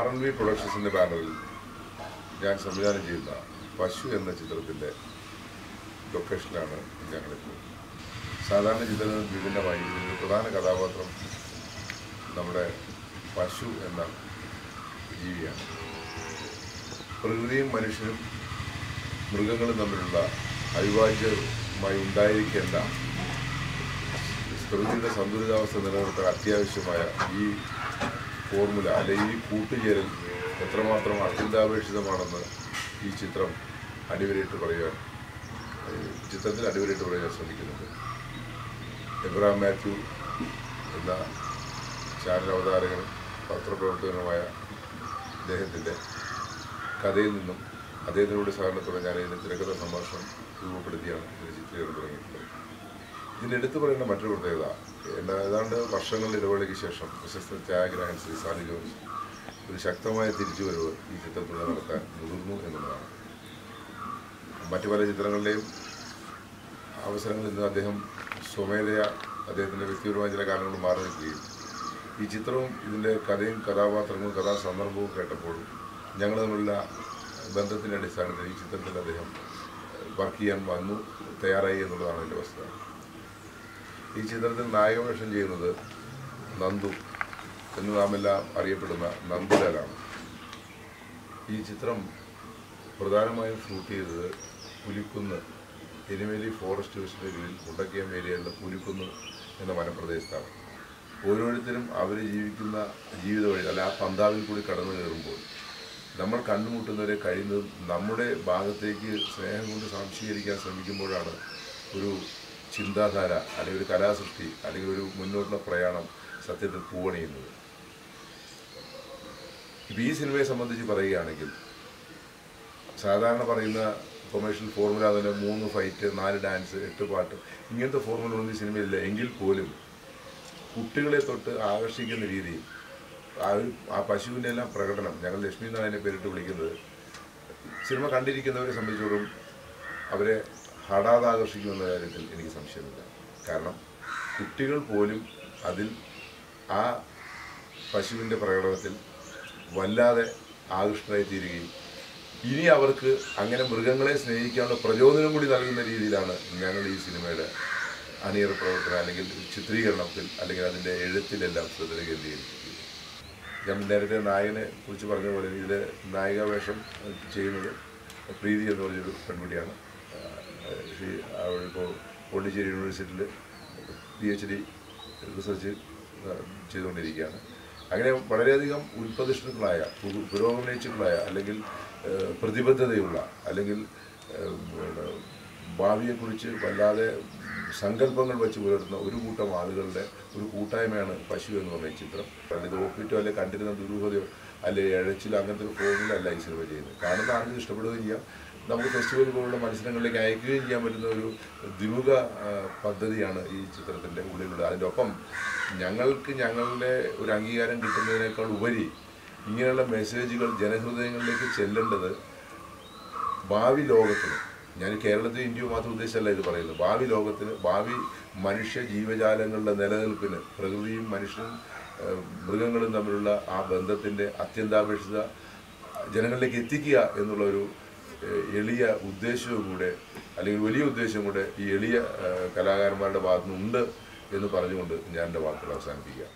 R&B പ്രൊഡക്ഷൻസിൻ്റെ ബാനറിൽ ഞാൻ സംവിധാനം ചെയ്യുന്ന പശു എന്ന ചിത്രത്തിൻ്റെ ലൊക്കേഷനിലാണ് ഞങ്ങളിപ്പോൾ. സാധാരണ ചിത്രത്തിൽ വിഭിന്നമായി ഇതിൻ്റെ പ്രധാന കഥാപാത്രം നമ്മുടെ പശു എന്ന ജീവിയാണ്. പ്രകൃതിയും മനുഷ്യനും മൃഗങ്ങളും തമ്മിലുള്ള അവിഭാജ്യമായി ഉണ്ടായിരിക്കേണ്ട പ്രകൃതിയുടെ സന്തുലിതാവസ്ഥ നിലനിർത്താൻ അത്യാവശ്യമായ ഈ ഫോർമുല അല്ലെങ്കിൽ ഈ കൂട്ടുചേരൽ എത്രമാത്രം അത്യന്താപേക്ഷിതമാണെന്ന് ഈ ചിത്രം ചിത്രത്തിൽ അടിവരയിട്ട് പറയാൻ ശ്രമിക്കുന്നുണ്ട്. എബ്രഹാം മാത്യു എന്ന ചാനൽ അവതാരകനും പത്രപ്രവർത്തകനുമായ അദ്ദേഹത്തിൻ്റെ കഥയിൽ നിന്നും അദ്ദേഹത്തിനോട് സഹകരണത്തോടെ ഞാൻ ഇതിൻ്റെ തിരക്കഥ സംഭാഷണം രൂപപ്പെടുത്തിയാണ് ഇതിൻ്റെ ചിത്രീകരണം തുടങ്ങിയിട്ടുള്ളത്. ഇതിൻ്റെ എടുത്തു പറയുന്ന മറ്റൊരു പ്രത്യേകത, ഏതാണ്ട് വർഷങ്ങളുടെ ഇടവേളയ്ക്ക് ശേഷം പ്രശസ്ത ഛായാഗ്രാഹകൻ ശ്രീ സാലി ജോർജ് ഒരു ശക്തമായ തിരിച്ചുവരവ് ഈ ചിത്രത്തിലൂടെ നടത്താൻ മുതിർന്നു എന്നുള്ളതാണ്. മറ്റു പല ചിത്രങ്ങളുടെയും അവസരങ്ങളിൽ നിന്ന് അദ്ദേഹം സ്വമേധയാ അദ്ദേഹത്തിൻ്റെ വ്യക്തിപരമായ ചില കാരണങ്ങൾ മാറി നിൽക്കുകയും ഈ ചിത്രവും ഇതിൻ്റെ കഥയും കഥാപാത്രങ്ങളും കഥാസന്ദർഭവും കേട്ടപ്പോൾ ഞങ്ങൾ തമ്മിലുള്ള ബന്ധത്തിൻ്റെ അടിസ്ഥാനത്തിൽ ഈ ചിത്രത്തിൽ അദ്ദേഹം വർക്ക് ചെയ്യാൻ തയ്യാറായി എന്നുള്ളതാണ് എൻ്റെ വസ്തുത. ഈ ചിത്രത്തിൽ നായകവേഷം ചെയ്യുന്നത് നന്ദു എന്ന് നാമെല്ലാം അറിയപ്പെടുന്ന നന്ദുലാലാണ്. ഈ ചിത്രം പ്രധാനമായും ഷൂട്ട് ചെയ്തത് പുലിക്കുന്ന് എരുമേലി ഫോറസ്റ്റ് ഡിവിഷൻ്റെ കീഴിൽ മുണ്ടക്കയം ഏരിയയിലുള്ള പുലിക്കുന്ന് എന്ന വനപ്രദേശത്താണ്. ഓരോരുത്തരും അവർ ജീവിക്കുന്ന ജീവിത വഴി ആ പന്താവിൽ കൂടി കടന്നു കയറുമ്പോൾ നമ്മൾ കണ്ടുമുട്ടുന്നവരെ കഴിയുന്നതും നമ്മുടെ ഭാഗത്തേക്ക് സ്നേഹം കൊണ്ട് സാംശീകരിക്കാൻ ശ്രമിക്കുമ്പോഴാണ് ഒരു ചിന്താധാര അല്ലെങ്കിൽ ഒരു കലാസൃഷ്ടി അല്ലെങ്കിൽ ഒരു മുന്നോട്ടുള്ള പ്രയാണം സത്യത്തിൽ പൂവണിയുന്നത്. ഇപ്പോൾ ഈ സിനിമയെ സംബന്ധിച്ച് പറയുകയാണെങ്കിൽ സാധാരണ പറയുന്ന കൊമേഴ്ഷ്യൽ ഫോർമുല തന്നെ 3 ഫൈറ്റ് 4 ഡാൻസ് 8 പാട്ട് ഇങ്ങനത്തെ ഫോർമുലകളൊന്നും ഈ സിനിമയില്ല. എങ്കിൽ പോലും കുട്ടികളെ തൊട്ട് ആകർഷിക്കുന്ന രീതിയിൽ ആ പശുവിൻ്റെ എല്ലാം പ്രകടനം, ഞങ്ങൾ ലക്ഷ്മി എന്നാണ് അതിനെ പേരിട്ട് വിളിക്കുന്നത്, സിനിമ കണ്ടിരിക്കുന്നവരെ സംബന്ധിച്ചോടും അവരെ ഹഠാത് ആകർഷിക്കുമെന്ന കാര്യത്തിൽ എനിക്ക് സംശയമില്ല. കാരണം കുട്ടികൾ പോലും അതിൽ ആ പശുവിൻ്റെ പ്രകടനത്തിൽ വല്ലാതെ ആകൃഷ്ടരായി തീരുകയും ഇനി അവർക്ക് അങ്ങനെ മൃഗങ്ങളെ സ്നേഹിക്കാനുള്ള പ്രചോദനം കൂടി നൽകുന്ന രീതിയിലാണ് ഞങ്ങൾ ഈ സിനിമയുടെ അണിയറ പ്രവർത്തനം അല്ലെങ്കിൽ ചിത്രീകരണത്തിൽ അല്ലെങ്കിൽ അതിൻ്റെ എഴുത്തിലെല്ലാം ശ്രദ്ധ കേന്ദ്രീകരിക്കുന്നത്. ഞാൻ നേരത്തെ നായകനെ കുറിച്ച് പറഞ്ഞ പോലെ ഇതിൽ നായിക വേഷം ചെയ്യുന്നത് പ്രീതി എന്ന് പറഞ്ഞൊരു പെൺകുട്ടിയാണ്. അവളിപ്പോൾ പോണ്ടിച്ചേരി യൂണിവേഴ്സിറ്റിയിൽ PhD റിസർച്ച് ചെയ്തുകൊണ്ടിരിക്കുകയാണ്. അങ്ങനെ വളരെയധികം ഉൽപ്പതിഷ്ണുക്കളായ പുരോഗമനിച്ചിട്ടുള്ളായ അല്ലെങ്കിൽ പ്രതിബദ്ധതയുള്ള അല്ലെങ്കിൽ ഭാവിയെക്കുറിച്ച് വല്ലാതെ സങ്കല്പങ്ങൾ വെച്ച് പുലർത്തുന്ന ഒരു കൂട്ടം ആളുകളുടെ ഒരു കൂട്ടായ്മയാണ് പശു എന്ന് പറഞ്ഞ ഈ ചിത്രം. ഇത് ഒപ്പിട്ടോ അല്ലെങ്കിൽ കണ്ടിരുന്ന ദുരൂഹതയോ അല്ലെങ്കിൽ എഴച്ചിലോ അങ്ങനത്തെ ഒരു ഫോമിലല്ല ഈ സിനിമ ചെയ്യുന്നത്. കാണുന്ന ആൾക്ക് ഇഷ്ടപ്പെടുകയും ചെയ്യാം, നമുക്ക് ഫെസ്റ്റിവൽ പോലുള്ള മത്സരങ്ങളിലേക്ക് അയക്കുകയും ചെയ്യാൻ പറ്റുന്ന ഒരു ദ്വിമുഖ പദ്ധതിയാണ് ഈ ചിത്രത്തിൻ്റെ ഉള്ളിലുള്ളത്. അതിൻ്റെ ഒപ്പം ഞങ്ങൾക്ക് ഞങ്ങളുടെ ഒരു അംഗീകാരം കിട്ടുന്നതിനേക്കാൾ ഉപരി ഇങ്ങനെയുള്ള മെസ്സേജുകൾ ജനഹൃദയങ്ങളിലേക്ക് ചെല്ലേണ്ടത് ഭാവി ലോകത്തിന്, ഞാൻ കേരളത്തിൽ ഇന്ത്യയോ മാത്രം ഉദ്ദേശിച്ചല്ല ഇത് പറയുന്നത്, ഭാവി ലോകത്തിന്, ഭാവി മനുഷ്യ ജീവജാലങ്ങളുടെ നിലനിൽപ്പിന്, പ്രകൃതിയും മനുഷ്യനും മൃഗങ്ങളും തമ്മിലുള്ള ആ ബന്ധത്തിൻ്റെ അത്യന്താപേക്ഷിത ജനങ്ങളിലേക്ക് എത്തിക്കുക എന്നുള്ള ഒരു എളിയ ഉദ്ദേശവും കൂടെ അല്ലെങ്കിൽ വലിയ ഉദ്ദേശവും കൂടെ ഈ എളിയ കലാകാരന്മാരുടെ ഭാഗത്തുനിന്നുണ്ട് എന്ന് പറഞ്ഞുകൊണ്ട് ഞാൻ എൻ്റെ വാക്കുകൾ അവസാനിപ്പിക്കുക.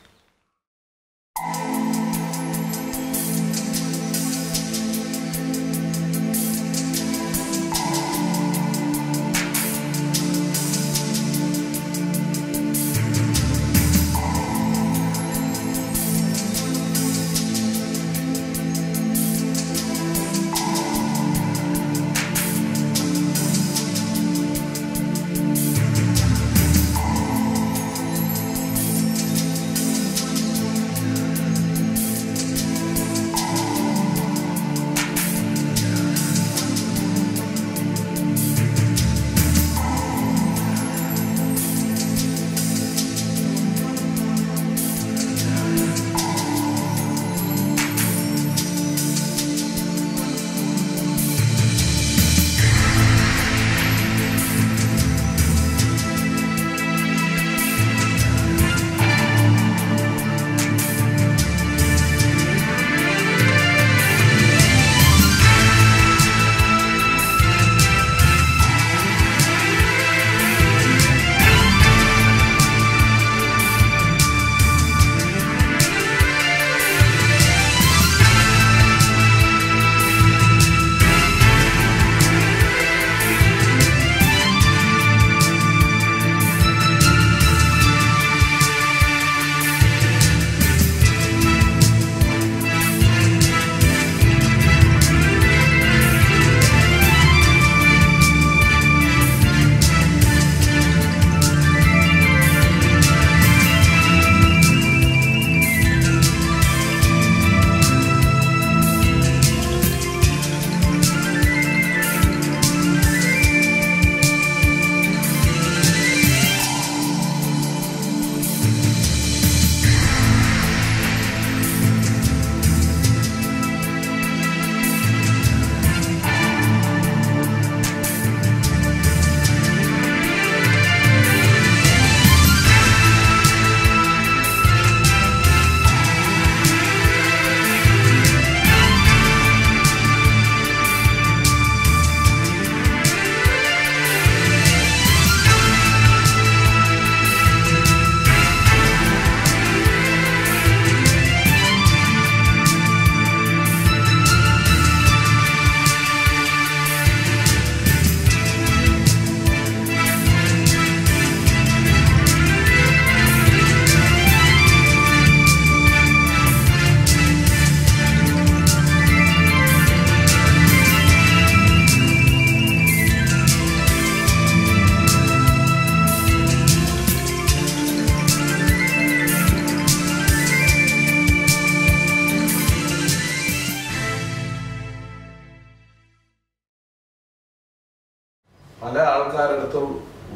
പല ആൾക്കാരടുത്തും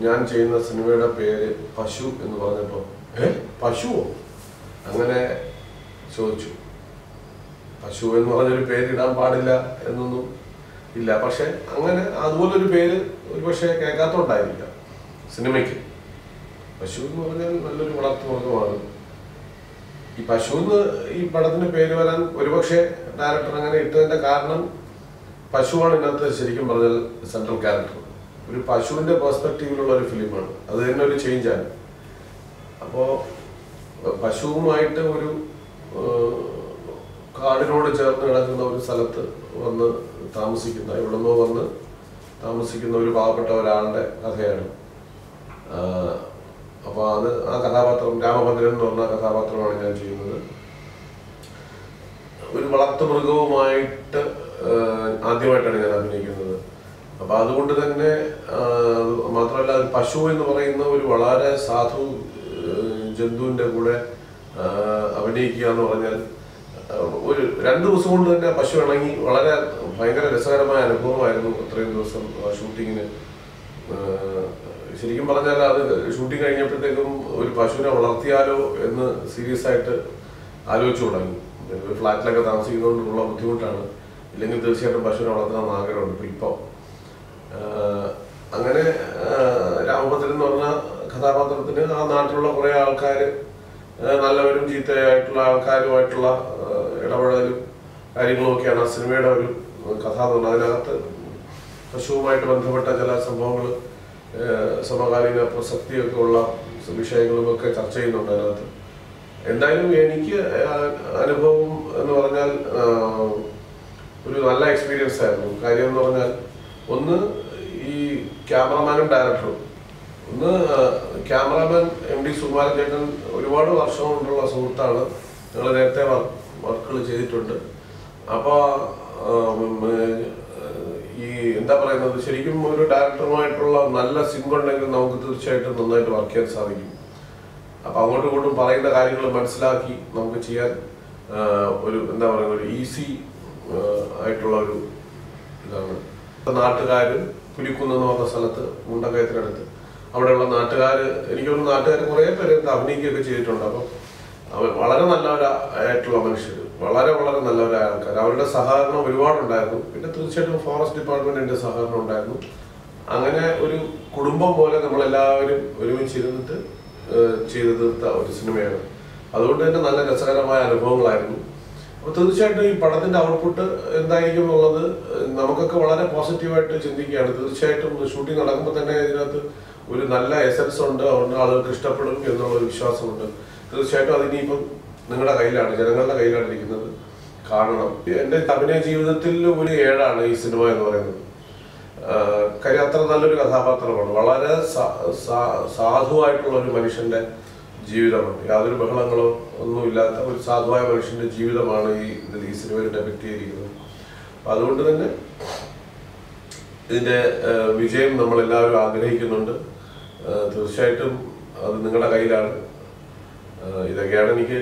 ഞാൻ ചെയ്യുന്ന സിനിമയുടെ പേര് പശു എന്ന് പറഞ്ഞപ്പോൾ പശുവോ അങ്ങനെ ചോദിച്ചു. പശു എന്ന് പറഞ്ഞൊരു പേര് ഇടാൻ പാടില്ല എന്നൊന്നും ഇല്ല. പക്ഷെ അങ്ങനെ അതുപോലൊരു പേര് ഒരു പക്ഷേ കേൾക്കാത്തോണ്ടായിരിക്കാം സിനിമയ്ക്ക്. പശു എന്ന് പറഞ്ഞാൽ നല്ലൊരു വളർത്തുമൃഗമാണ്. ഈ പശു എന്ന് ഈ പടത്തിന് പേര് വരാൻ ഒരുപക്ഷെ ഡയറക്ടർ അങ്ങനെ ഇട്ടതിന്റെ കാരണം പശുവാണ് ഇതിനകത്ത് ശരിക്കും പറഞ്ഞാൽ സെൻട്രൽ ക്യാരക്ടർ. ഒരു പശുവിന്റെ പെർസ്പെക്റ്റീവിലുള്ള ഒരു ഫിലിമാണ്. അത് തന്നെ ഒരു ചേഞ്ചാണ്. അപ്പോൾ പശുവുമായിട്ട് ഒരു കാടിനോട് ചേർന്ന് കിടക്കുന്ന ഒരു സ്ഥലത്ത് വന്ന് താമസിക്കുന്ന, ഇവിടെ നിന്നോ വന്ന് താമസിക്കുന്ന ഒരു പാവപ്പെട്ട ഒരാളുടെ കഥയാണ്. അപ്പോൾ അത് ആ കഥാപാത്രം രാമഭദ്രൻ എന്ന് പറഞ്ഞ കഥാപാത്രമാണ് ഞാൻ ചെയ്യുന്നത്. ഒരു വളർത്തുമൃഗവുമായിട്ട് ആദ്യമായിട്ടാണ് ഞാൻ അഭിനയിക്കുന്നത്. അപ്പം അതുകൊണ്ട് തന്നെ മാത്രമല്ല പശു എന്ന് പറയുന്ന ഒരു വളരെ സാധു ജന്തുവിൻ്റെ കൂടെ അഭിനയിക്കുക എന്ന് പറഞ്ഞാൽ ഒരു 2 ദിവസം കൊണ്ട് തന്നെ പശു ഇണങ്ങി. വളരെ ഭയങ്കര രസകരമായ അനുഭവമായിരുന്നു അത്രയും ദിവസം ഷൂട്ടിങ്ങിന്. ശരിക്കും പറഞ്ഞാൽ അത് ഷൂട്ടിങ് കഴിഞ്ഞപ്പോഴത്തേക്കും ഒരു പശുവിനെ വളർത്തിയാലോ എന്ന് സീരിയസ് ആയിട്ട് ആലോചിച്ചു തുടങ്ങി. ഒരു ഫ്ലാറ്റിലൊക്കെ താമസിക്കുന്നതുകൊണ്ടുള്ള ബുദ്ധിമുട്ടാണ്. ഇല്ലെങ്കിൽ തീർച്ചയായിട്ടും പശുവിനെ വളർത്തണമെന്ന് ആഗ്രഹമുണ്ട്. ഇപ്പോൾ അങ്ങനെ രാമഭദ്രൻ എന്ന് പറഞ്ഞ കഥാപാത്രത്തിന് ആ നാട്ടിലുള്ള കുറേ ആൾക്കാർ, നല്ലവരും ചീത്തയായിട്ടുള്ള ആൾക്കാരുമായിട്ടുള്ള ഇടപെടലും കാര്യങ്ങളുമൊക്കെയാണ് ആ സിനിമയുടെ ഒരു കഥ എന്ന് പറഞ്ഞാൽ. അതിനകത്ത് പശുവുമായിട്ട് ബന്ധപ്പെട്ട ചില സംഭവങ്ങൾ, സമകാലീന പ്രസക്തിയൊക്കെ ഉള്ള വിഷയങ്ങളുമൊക്കെ ചർച്ച ചെയ്യുന്നുണ്ട് അതിനകത്ത്. എന്തായാലും എനിക്ക് അനുഭവം എന്ന് പറഞ്ഞാൽ ഒരു നല്ല എക്സ്പീരിയൻസ് ആയിരുന്നു. കാര്യം എന്ന് പറഞ്ഞാൽ ഒന്ന് ഈ ക്യാമറമാനും ഡയറക്ടറും, ഒന്ന് ക്യാമറാമാൻ MD സുകുമാരൻ ചേട്ടൻ ഒരുപാട് വർഷം കൊണ്ടുള്ള സുഹൃത്താണ്. ഞങ്ങൾ നേരത്തെ വർക്കുകൾ ചെയ്തിട്ടുണ്ട്. അപ്പോൾ ഈ എന്താ പറയുന്നത്, ശരിക്കും ഒരു ഡയറക്ടറുമായിട്ടുള്ള നല്ല സിങ്ക് ഉണ്ടെങ്കിൽ നമുക്ക് തീർച്ചയായിട്ടും നന്നായിട്ട് വർക്ക് ചെയ്യാൻ സാധിക്കും. അപ്പം അങ്ങോട്ടും ഇങ്ങോട്ടും പറയുന്ന കാര്യങ്ങൾ മനസ്സിലാക്കി നമുക്ക് ചെയ്യാൻ ഒരു എന്താ പറയുക ഒരു ഈസി ആയിട്ടുള്ള ഒരു ഇതാണ്. നാട്ടുകാർ പുലിക്കുന്ന് എന്ന് പറഞ്ഞ സ്ഥലത്ത് മുണ്ടക്കയത്തിനടുത്ത് അവിടെയുള്ള നാട്ടുകാർ, എനിക്കൊരു നാട്ടുകാർ കുറേ പേര് അഭിനയിക്കുകയൊക്കെ ചെയ്തിട്ടുണ്ട്. അപ്പം അവർ വളരെ നല്ലവരായിട്ടുള്ള മനുഷ്യർ, വളരെ വളരെ നല്ലവരായ ആൾക്കാർ. അവരുടെ സഹകരണം ഒരുപാടുണ്ടായിരുന്നു. പിന്നെ തീർച്ചയായിട്ടും ഫോറസ്റ്റ് ഡിപ്പാർട്ട്മെന്റിന്റെ സഹകരണം ഉണ്ടായിരുന്നു. അങ്ങനെ ഒരു കുടുംബം പോലെ നമ്മളെല്ലാവരും ഒരുമിച്ചിരുന്നിട്ട് ചെയ്തു തീർത്ത ഒരു സിനിമയാണ്. അതുകൊണ്ട് തന്നെ നല്ല രസകരമായ അനുഭവങ്ങളായിരുന്നു. അപ്പോൾ തീർച്ചയായിട്ടും ഈ പടത്തിന്റെ ഔട്ട്പുട്ട് എന്തായിരിക്കും എന്നുള്ളത് നമുക്കൊക്കെ വളരെ പോസിറ്റീവായിട്ട് ചിന്തിക്കുകയാണ്. തീർച്ചയായിട്ടും ഷൂട്ടിംഗ് നടക്കുമ്പോൾ തന്നെ ഇതിനകത്ത് ഒരു നല്ല എസൻസ് ഉണ്ട്. അതുകൊണ്ട് ആളുകൾക്ക് ഇഷ്ടപ്പെടും എന്നുള്ളൊരു വിശ്വാസമുണ്ട്. തീർച്ചയായിട്ടും അതിനിപ്പം നിങ്ങളുടെ കയ്യിലാണ്, ജനങ്ങളുടെ കയ്യിലാണ് ഇരിക്കുന്നത്. കാണണം. എൻ്റെ അഭിനയ ജീവിതത്തിൽ ഒരു 7 ഈ സിനിമ എന്ന് പറയുന്നത്. കാര്യം അത്ര നല്ലൊരു കഥാപാത്രമാണ്. വളരെ സാധുവായിട്ടുള്ള ഒരു മനുഷ്യന്റെ ജീവിതമാണ്. യാതൊരു ബഹളങ്ങളോ ഒന്നുമില്ലാത്ത ഒരു സാധുവായ മനുഷ്യന്റെ ജീവിതമാണ് ഈ സിനിമയിൽ ഡെപിക്ട് ചെയ്തിരിക്കുന്നത്. അപ്പം അതുകൊണ്ട് തന്നെ ഇതിന്റെ വിജയം നമ്മളെല്ലാവരും ആഗ്രഹിക്കുന്നുണ്ട്. തീർച്ചയായിട്ടും അത് നിങ്ങളുടെ കയ്യിലാണ്. ഇതൊക്കെയാണ് എനിക്ക്.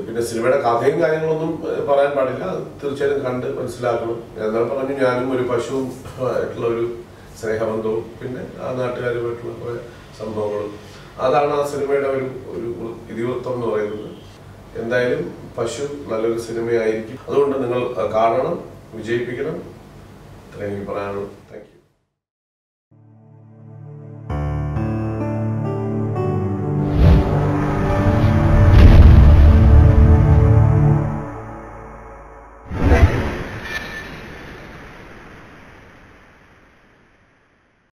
പിന്നെ സിനിമയുടെ കഥയും കാര്യങ്ങളൊന്നും പറയാൻ പാടില്ല. തീർച്ചയായിട്ടും കണ്ട് മനസ്സിലാക്കണം. എന്നാൽ പറഞ്ഞു ഞാനും ഒരു പശുവും ആയിട്ടുള്ള ഒരു സ്നേഹബന്ധവും പിന്നെ ആ നാട്ടുകാരുമായിട്ടുള്ള കുറേ സംഭവങ്ങളും, അതാണ് ആ സിനിമയുടെ ഒരു ഇതിവൃത്തം എന്ന് പറയുന്നത്. എന്തായാലും പശു നല്ലൊരു സിനിമയായിരിക്കും. അതുകൊണ്ട് നിങ്ങൾ കാണണം, വിജയിപ്പിക്കണം. ഇത്രയും എനിക്ക് പറയാനുള്ളൂ. Thank you.